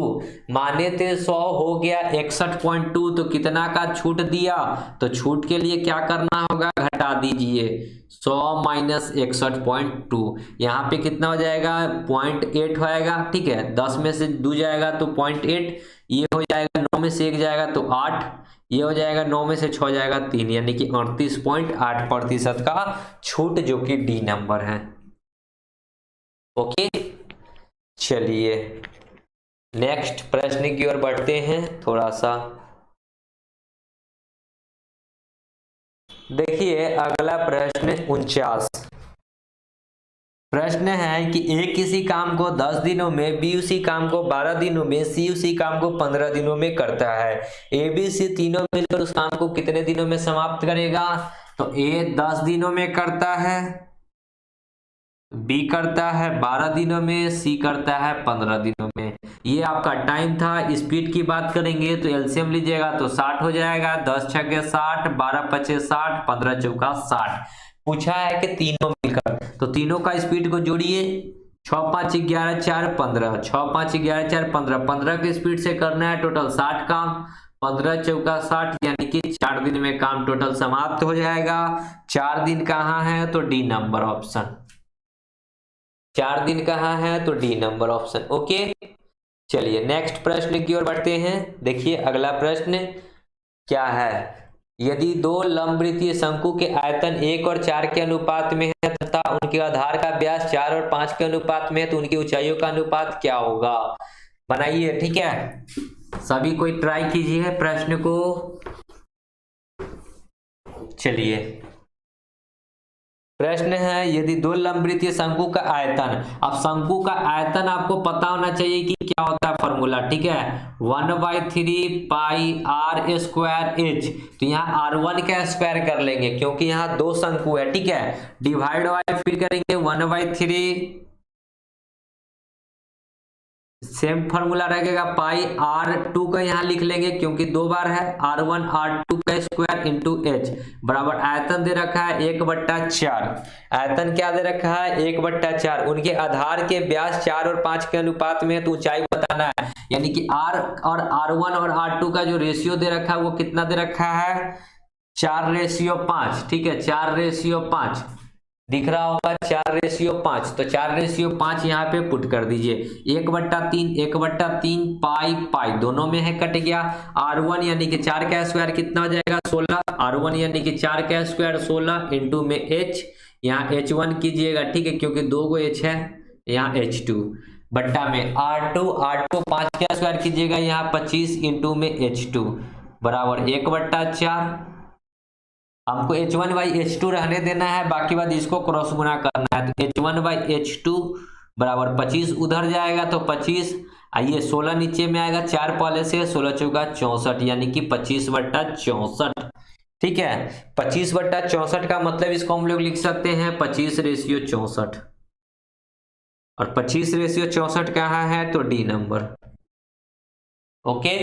माने थे 100 हो गया 61.2, तो कितना का छूट दिया? तो छूट के लिए क्या करना होगा? घटा दीजिए, 100 माइनस 61.2, यहाँ पे कितना हो जाएगा? 0.8 होएगा, ठीक है। 10 में से 2 जाएगा तो 0.8, ये हो जाएगा 9 में से 1 जाएगा तो 8, ये हो जाएगा 9 में से 6 जाएगा 3, यानी कि 38.8% का छूट, जो कि डी नंबर है। ओके, चलिए नेक्स्ट प्रश्न की ओर बढ़ते हैं थोड़ा सा। देखिए अगला प्रश्न 49। प्रश्न है कि ए किसी काम को 10 दिनों में, बी उसी काम को 12 दिनों में, सी उसी काम को 15 दिनों में करता है। ए बी सी तीनों मिलकर उस काम को कितने दिनों में समाप्त करेगा? तो ए 10 दिनों में करता है, बी करता है 12 दिनों में, सी करता है 15 दिनों में। ये आपका टाइम था। स्पीड की बात करेंगे तो एलसीएम लीजिएगा तो 60 हो जाएगा, 10 छके 60, 12 पचे 60, 15 चौका 60। पूछा है कि तीनों मिलकर, तो तीनों का स्पीड को जोड़िए, 6 5 11 4 15, 6 5 11 4 15, 15 की स्पीड से करना है टोटल 60 काम, 15 चौका 60, यानी कि 4 दिन में काम टोटल समाप्त हो जाएगा। 4 दिन कहाँ है? तो डी नंबर ऑप्शन। 4 दिन कहाँ है? तो डी नंबर ऑप्शन। ओके, चलिए नेक्स्ट प्रश्न की ओर बढ़ते हैं। देखिए अगला प्रश्न क्या है। यदि दो लंबवृत्तीय शंकु के आयतन 1 और 4 के अनुपात में है तथा उनके आधार का व्यास 4 और 5 के अनुपात में है, तो उनकी ऊंचाइयों का अनुपात क्या होगा? बनाइए, ठीक है। सभी कोई ट्राई कीजिए प्रश्न को। चलिए प्रश्न है, यदि दो लंबवृत्तीय शंकु का आयतन, अब शंकु का आयतन आपको पता होना चाहिए कि क्या होता है फॉर्मूला, ठीक है। 1/3 पाई r स्क्वायर h। तो यहाँ r1 का स्क्वायर कर लेंगे क्योंकि यहाँ दो शंकु है, ठीक है। डिवाइड बाय फिर करेंगे 1/3, सेम फॉर्मूला रहेगा, पाई r2 का यहाँ लिख लेंगे क्योंकि 2 बार है, r1 r2 का स्क्वायर इंटू h बराबर आयतन दे रखा है 1/4। आयतन क्या दे रखा है? 1/4। उनके आधार के व्यास 4 और 5 के अनुपात में है, तो ऊंचाई बताना है। यानी कि r और r1 और r2 का जो रेशियो दे रखा है वो कितना दे रखा है? 4:5, ठीक है। 4:5 दिख रहा होगा, 4:5। तो 4:5 यहाँ पे पुट कर दीजिए, 1/3 पाई पाई दोनों में है, कट गया। r1 यानी कि 4 का स्क्वायर कितना हो जाएगा? 16। r1 यानी कि 4 का स्क्वायर 16 इंटू में h, यहाँ h1 कीजिएगा, ठीक है, क्योंकि 2 गो h है, यहाँ h2 बट्टा में r2 5 का स्क्वायर कीजिएगा, यहाँ 25 इंटू में h2 बराबर 1/4। हमको h1/h2 रहने देना है, बाकी बात इसको क्रॉस गुना करना है। तो h1/h2 बराबर 25 उधर जाएगा तो 25, आइए 16 नीचे में आएगा, 4 पहले से, 16 चौका 64, यानी कि 25/64, ठीक है। 25/64 का मतलब इसको हम लोग लिख सकते हैं 25:64, और 25:64 कहाँ है? तो डी नंबर। ओके,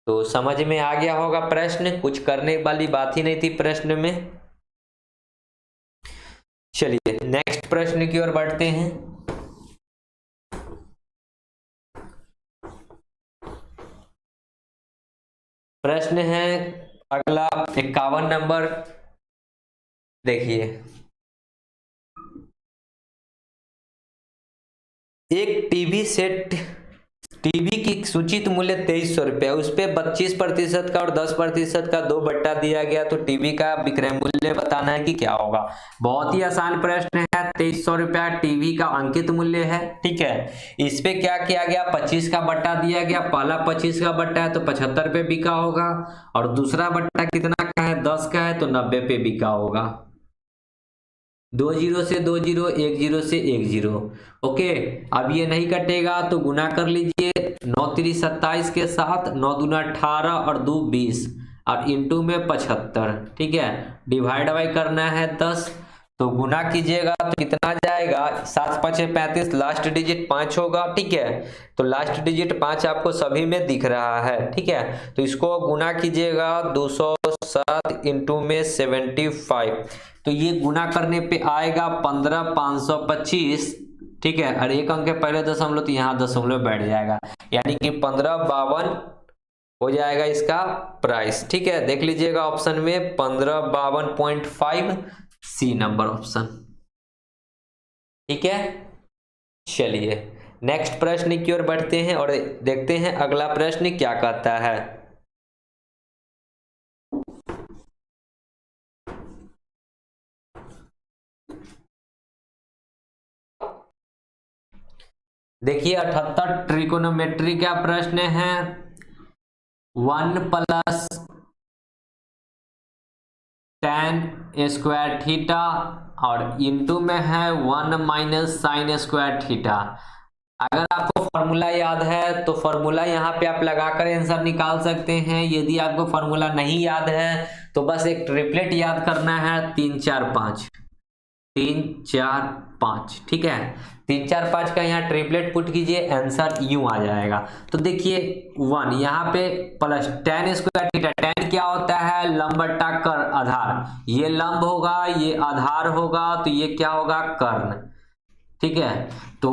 तो समझ में आ गया होगा प्रश्न, कुछ करने वाली बात ही नहीं थी प्रश्न में। चलिए नेक्स्ट प्रश्न की ओर बढ़ते हैं। प्रश्न है अगला 51 नंबर, देखिए। एक टीवी सेट, टीवी की सूचित मूल्य 2300 रुपया, उस पर 25% का और 10% का 2 बट्टा दिया गया, तो टीवी का विक्रय मूल्य बताना है कि क्या होगा। बहुत ही आसान प्रश्न है। 2300 रुपया टीवी का अंकित मूल्य है, ठीक है। इस पे क्या किया गया, 25 का बट्टा दिया गया। पहला 25 का बट्टा है तो 75 पे बिका होगा, और दूसरा बट्टा कितना का है, 10 का है तो 90 पे बिका होगा। 2 जीरो से 2 जीरो, 1 जीरो से 1 जीरो। ओके, अब ये नहीं कटेगा तो गुना कर लीजिए 9 3 27 के साथ, 9 दूना 18 और 2 20 और इंटू में 75, ठीक है। डिवाइड बाई करना है 10, तो गुना कीजिएगा तो कितना जाएगा, 7 5 35, लास्ट डिजिट 5 होगा, ठीक है। तो लास्ट डिजिट 5 आपको सभी में दिख रहा है, ठीक है। तो इसको गुना कीजिएगा 207 इंटू में 75, तो ये गुना करने पे आएगा 15,525, ठीक है। और एक अंक के पहले दशमलव तो यहाँ दशमलव बैठ जाएगा, यानी कि 1552 हो जाएगा इसका प्राइस, ठीक है। देख लीजिएगा ऑप्शन में 1552.5, सी नंबर ऑप्शन, ठीक है। चलिए नेक्स्ट प्रश्न की ओर बढ़ते हैं और देखते हैं अगला प्रश्न क्या कहता है। देखिए 78 ट्रिकोनोमेट्री का प्रश्न है। 1 + tan स्क्वायर थीटा और इंटू में है 1 - sin स्क्वायर थीटा। अगर आपको फॉर्मूला याद है तो फॉर्मूला यहाँ पे आप लगाकर आंसर निकाल सकते हैं। यदि आपको फॉर्मूला नहीं याद है तो बस एक ट्रिपलेट याद करना है, 3 4 5, 3 4 5, ठीक है। 3 4 5 का यहाँ ट्रिपलेट पुट कीजिए, आंसर यूं आ जाएगा। तो देखिए 1 यहाँ पे plus tan square theta, tan क्या होता है, लंब बट्टा कर आधार, ये लंब होगा ये आधार होगा, तो ये क्या होगा, कर्ण, ठीक है। तो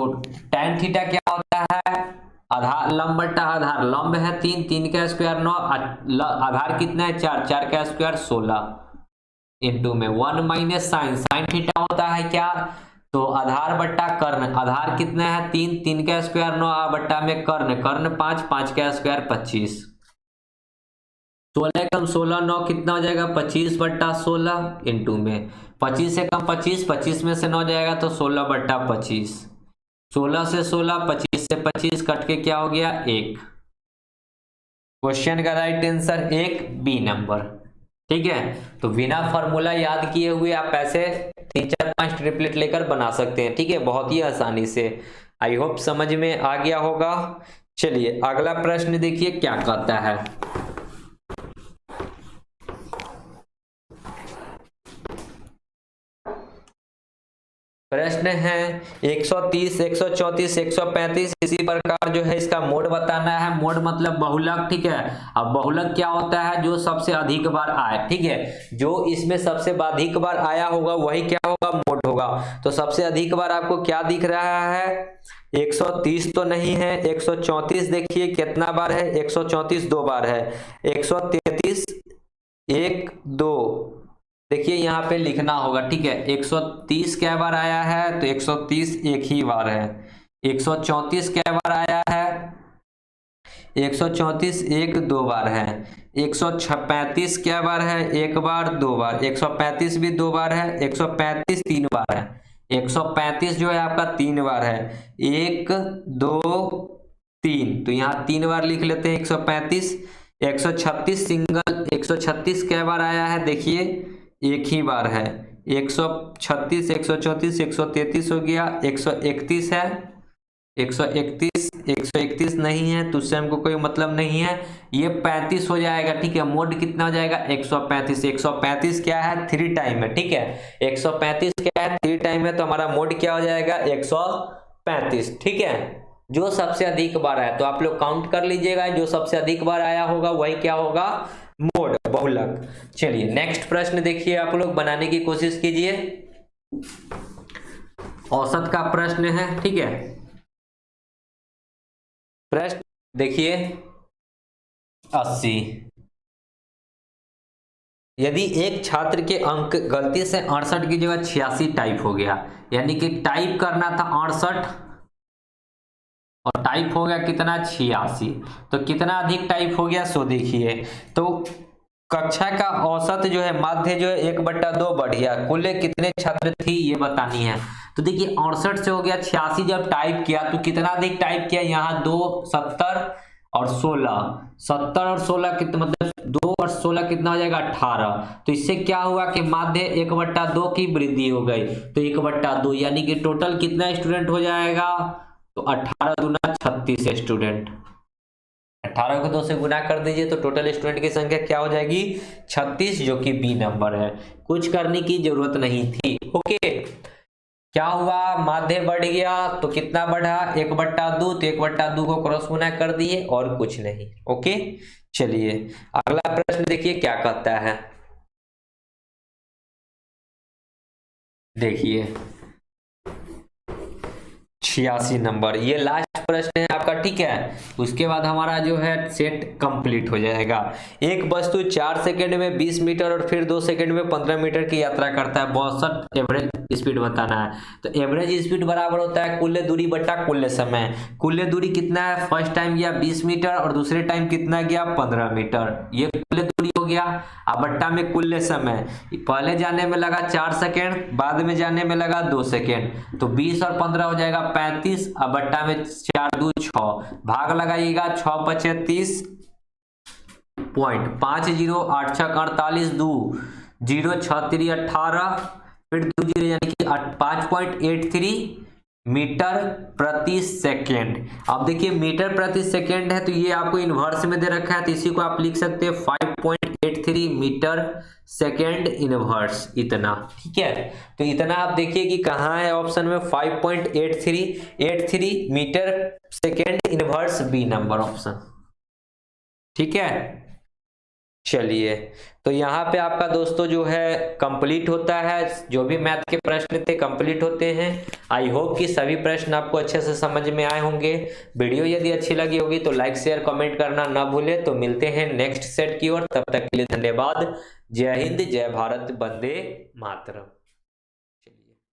tan थीटा क्या होता है, आधार लंब बट्टा आधार, लंब है 3, 3 का स्क्वायर 9, आधार कितना है 4, 4 का स्क्वायर 16 इंटू में 1 - sin थीटा होता है क्या, तो आधार बट्टा कर्ण, आधार कितना है 3, 3 का स्क्वायर 9 बट्टा में कर्ण, कर्ण 5, 5 का स्क्वायर 25, 16 कम 16 9 कितना हो जाएगा, 25/16 इंटू में 25 से कम 25, 25 में से 9 जाएगा तो 16/25, 16 से 16, 25 से 25 कट के क्या हो गया 1। क्वेश्चन का राइट आंसर 1, बी नंबर, ठीक है। तो बिना फॉर्मूला याद किए हुए आप ऐसे 3 4 5 ट्रिपलेट लेकर बना सकते हैं, ठीक है, बहुत ही आसानी से। आई होप समझ में आ गया होगा। चलिए अगला प्रश्न देखिए क्या कहता है। प्रश्न है 130, 134, 135, इसी प्रकार जो है इसका मोड बताना है। मोड मतलब बहुलक, ठीक है। अब बहुलक क्या होता है, जो सबसे अधिक बार आए, ठीक है। जो इसमें सबसे अधिक बार आया होगा वही क्या होगा, मोड होगा। तो सबसे अधिक बार आपको क्या दिख रहा है, 130 तो नहीं है, 134 देखिए कितना बार है, 134 2 बार है, 133 1 2, देखिए यहाँ पे लिखना होगा, ठीक है। 130 क्या बार आया है, तो 130 एक ही बार है। 134 क्या बार आया है, 134 1 2 बार है। 135 क्या बार है, 1 बार 2 बार, 135 भी 2 बार है, 135 3 बार है। 135 जो है आपका 3 बार है, 1 2 3, तो यहाँ 3 बार लिख लेते हैं 135। 136 सिंगल, 136 क्या बार आया है, देखिए एक ही बार है। 136 134 133 हो गया, 131 है, 131 131 नहीं है तो उससे हमको कोई मतलब नहीं है, ये 35 हो जाएगा, ठीक है। मोड कितना हो जाएगा 135, 135 क्या है 3 टाइम है, ठीक है। 135 क्या है 3 टाइम है, तो हमारा मोड क्या हो जाएगा 135, ठीक है। जो सबसे अधिक बार आया, तो आप लोग काउंट कर लीजिएगा, जो सबसे अधिक बार आया होगा वही क्या होगा, मोड, बहुलक। चलिए नेक्स्ट प्रश्न देखिए, आप लोग बनाने की कोशिश कीजिए। औसत का प्रश्न है, ठीक है। प्रश्न देखिए 80। यदि एक छात्र के अंक गलती से 68 की जगह 86 टाइप हो गया, यानी कि टाइप करना था 68 और टाइप हो गया कितना, 86, तो कितना अधिक टाइप हो गया, सो देखिए। तो कक्षा का औसत जो है, माध्य जो है 1/2 बढ़ गया, कुल कितने छात्र थी ये बतानी है। तो देखिए 68 से हो गया 86, जब टाइप किया तो कितना अधिक टाइप किया, यहाँ 2 70 और 16, 70 और 16 कितना, मतलब 2 और 16 कितना हो जाएगा, 18। तो इससे क्या हुआ कि माध्य 1/2 की वृद्धि हो गई, तो 1/2 यानी कि टोटल कितना स्टूडेंट हो जाएगा, तो 18 दूना 36 स्टूडेंट। 18 को 2 से गुना कर दीजिए तो टोटल स्टूडेंट की संख्या क्या हो जाएगी, 36, जो कि बी नंबर है। कुछ करने की जरूरत नहीं थी। ओके, क्या हुआ, माध्य बढ़ गया तो कितना बढ़ा, 1/2, तो 1/2 को क्रॉस गुना कर दिए और कुछ नहीं। ओके, चलिए अगला प्रश्न देखिए क्या कहता है। देखिए 86 नंबर, ये लास्ट प्रश्न है आपका, ठीक है। उसके बाद हमारा जो है सेट कंप्लीट हो जाएगा। एक वस्तु 4 सेकंड में 20 मीटर और फिर 2 सेकंड में 15 मीटर की यात्रा करता है, 62 एवरेज स्पीड बताना है। तो एवरेज स्पीड बराबर होता है कुल दूरी बटा कुल समय। कुल दूरी कितना है, फर्स्ट टाइम गया 20 मीटर और दूसरे टाइम कितना गया, 15 मीटर, ये कुल दूरी हो गया। अब बट्टा में कुल समय, पहले जाने में लगा 4 सेकंड, बाद में जाने में लगा 2 सेकंड, तो 20 और 15 हो जाएगा 35। अब बट्टा में 4 दूनी 6, भाग लगाइएगा, 6 पचे 30 पॉइंट 50, 8 छक 48, 2 0 6 3 18, फिर 2 0 यानी कि 5.83 मीटर प्रति सेकेंड। अब देखिए मीटर प्रति सेकेंड है तो ये आपको इनवर्स में दे रखा है, तो इसी को आप लिख सकते हैं 5.83 मीटर सेकेंड इनवर्स, इतना, ठीक है। तो इतना आप देखिए कि कहाँ है ऑप्शन में, 5.83 metre second inverse, B number option, ठीक है। चलिए, तो यहाँ पे आपका दोस्तों जो है कंप्लीट होता है, जो भी मैथ के प्रश्न थे कंप्लीट होते हैं। आई होप कि सभी प्रश्न आपको अच्छे से समझ में आए होंगे। वीडियो यदि अच्छी लगी होगी तो लाइक शेयर कमेंट करना ना भूले। तो मिलते हैं नेक्स्ट सेट की ओर, तब तक के लिए धन्यवाद। जय हिंद, जय भारत, वंदे मातरम।